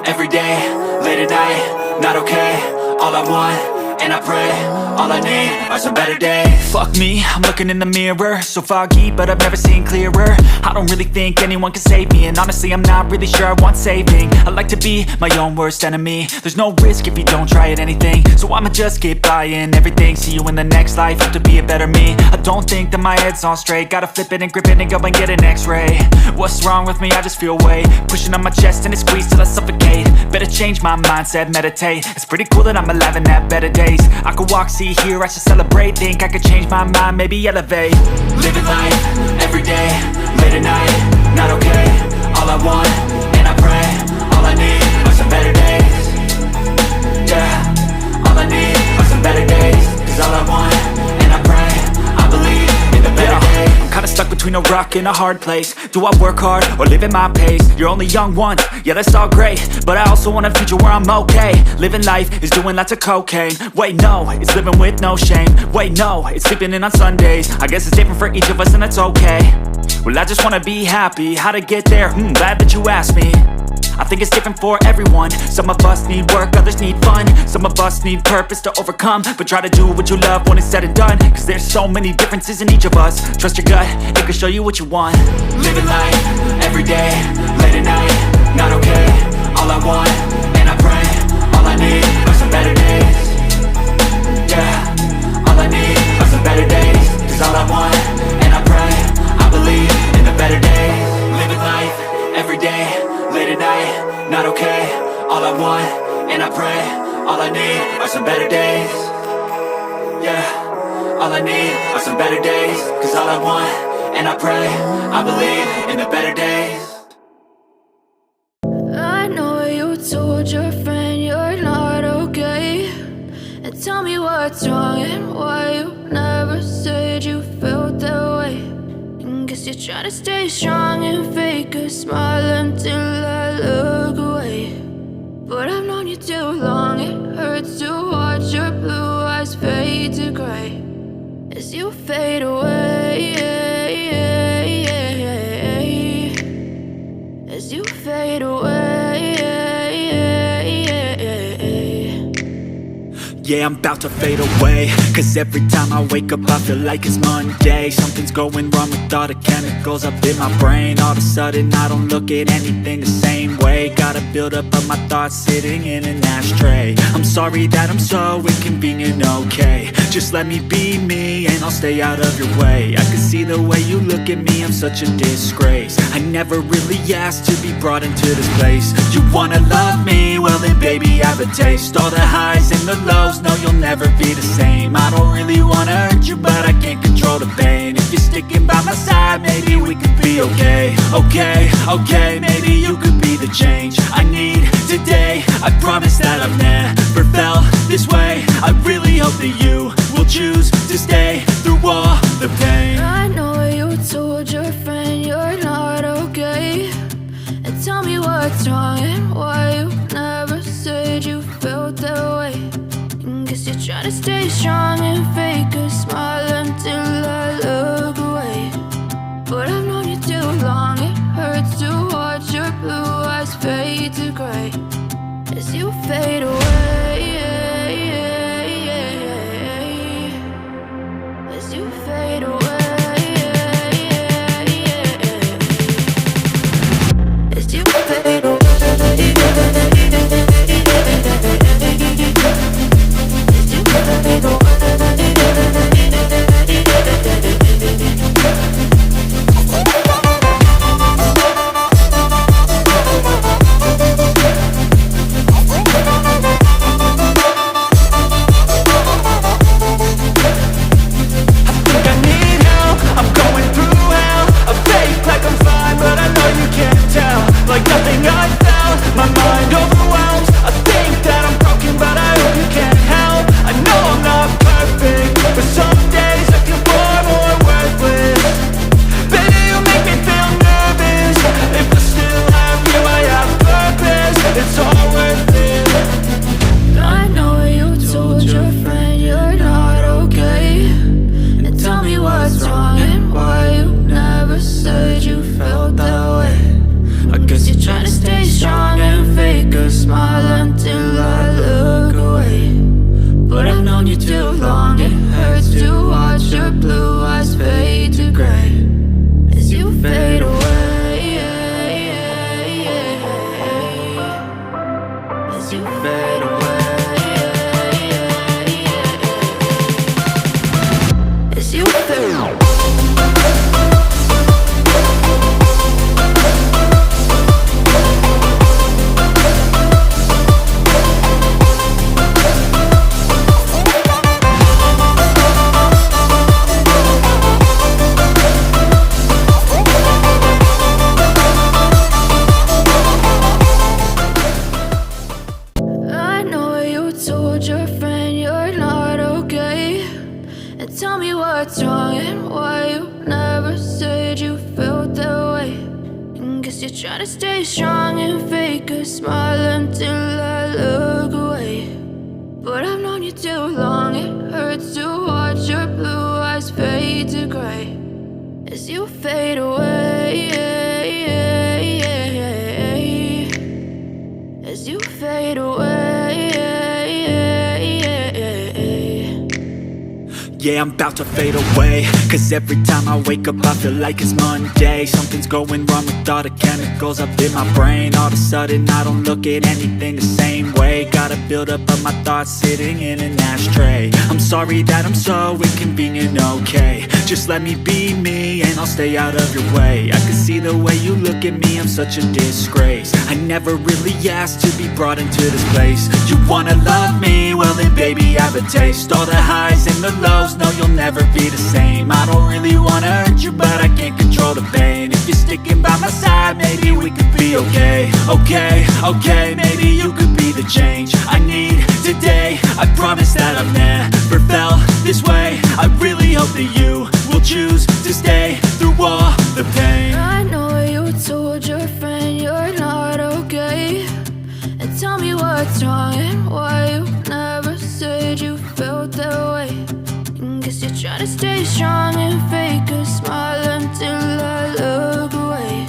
every day, late at night, not okay. All I want, and I pray, all I need are some better days. Fuck me, I'm looking in the mirror, so foggy, but I've never seen clearer. I don't really think anyone can save me, and honestly I'm not really sure I want saving. I like to be my own worst enemy. There's no risk if you don't try at anything, so I'ma just keep buying everything. See you in the next life, have to be a better me. I don't think that my head's on straight, gotta flip it and grip it and go and get an x-ray. What's wrong with me? I just feel weight pushing on my chest and it squeezes till I suffocate. Better change my mindset, meditate. It's pretty cool that I'm alive and have better days. I could walk, see, hear, I should celebrate. Think I could change my mind, maybe elevate. Living life, every day, late at night, not okay. All I want, and I pray, all I need are some better days. Yeah, all I need are some better days. Cause all I want, and I pray, I believe in the better days. I'm kinda stuck between a rock and a hard place. Do I work hard, or live at my pace? You're only young once, yeah that's all great, but I also want a future where I'm okay. Living life is doing lots of cocaine. Wait no, it's living with no shame. Wait no, it's sleeping in on Sundays. I guess it's different for each of us and that's okay. Well I just wanna be happy, how to get there? Glad that you asked me. I think it's different for everyone. Some of us need work, others need fun. Some of us need purpose to overcome. But try to do what you love when it's said and done. Cause there's so many differences in each of us. Trust your gut, it can show you what you want. Living life, every day, late at night, not okay. All I want, and I pray, all I need are some better days. Yeah, all I need are some better days. Cause all I want, and I pray, I believe in the better days. Living life, every day, late at night, not okay. All I want, and I pray, all I need are some better days. Yeah, all I need are some better days. Cause all I want, and I pray, I believe in the better days. I know you told your friend you're not okay, and tell me what's wrong and why you never said you felt that way. Guess you're trying to stay strong and fake a smile until I look away. But I've known you too long, it hurts to watch your blue eyes fade to gray as you fade away, as you fade away. Yeah, I'm about to fade away. Cause every time I wake up I feel like it's Monday. Something's going wrong with all the chemicals up in my brain. All of a sudden I don't look at anything the same way. Gotta build up of my thoughts sitting in an ashtray. I'm sorry that I'm so inconvenient, okay. Just let me be me and I'll stay out of your way. I can see the way you look at me, I'm such a disgrace. I never really asked to be brought into this place. You wanna love me? Well then baby I have a taste. All the highs and the lows, no you'll never be the same. I don't really wanna hurt you but I can't control the pain. If you're sticking by my side maybe we could be okay. Okay, maybe you could be the change I need today. I promise that I've never felt this way. I really hope that you will choose to stay through all the pain. I know you told your friend you're not okay, and tell me what's wrong and why you never said you felt that way. Guess you're trying to stay strong and fake a smile until I look away. But I've known you too long, it hurts to watch your blue eyes fade to gray as you fade away, as you fade away, as you fade away. And tell me what's wrong and why you never said you felt that way. And guess you're trying to stay strong and fake a smile until I look away. But I've known you too long, it hurts to watch your blue eyes fade to gray as you fade away, as you fade away. Yeah, I'm about to fade away, cause every time I wake up I feel like it's Monday. Something's going wrong with all the chemicals up in my brain. All of a sudden I don't look at anything the same way. Got a buildup of my thoughts sitting in an ashtray. I'm sorry that I'm so inconvenient, okay. Just let me be me and I'll stay out of your way. I can see the way you look at me, I'm such a disgrace. I never really asked to be brought into this place. You wanna love me? Well then baby I have a taste. All the highs and the lows, no you'll never be the same. I don't really wanna hurt you but I can't control the pain. If you're sticking by my side maybe we could be okay. Okay, maybe you could be the change I need today. I promise that I've never felt this way. I really hope that you will choose to stay through all the pain. I know you told your friend you're not okay. And tell me what's wrong and why you never said you felt that way. And guess you're trying to stay strong and fake a smile until I look away.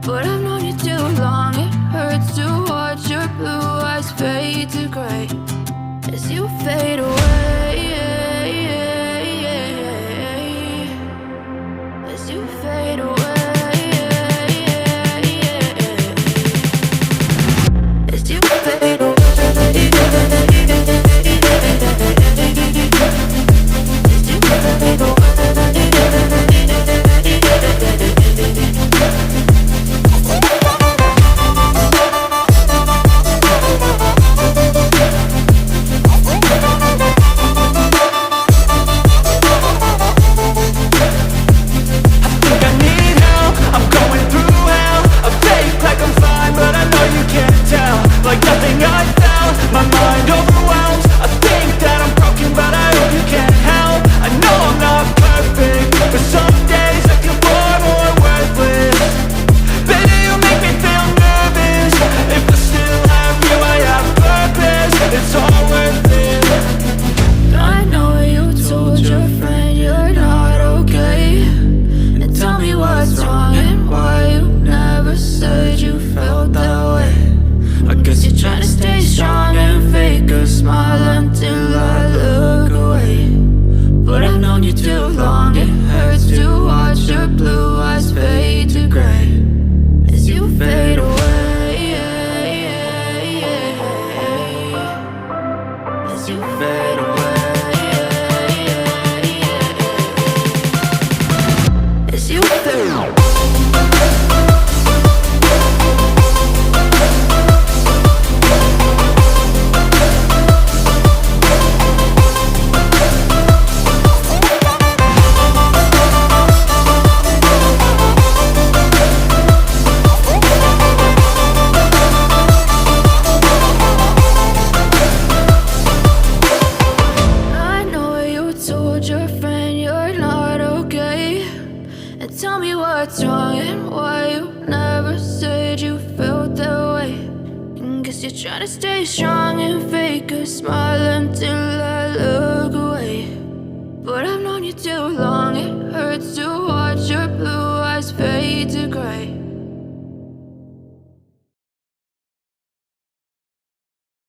But I've known you too long, it hurts to watch your blue eyes fade to gray as you fade away, as you fade away, as you fade away. Try to stay strong and fake a smile until I look away. But I've known you too long, it hurts to watch your blue eyes fade to gray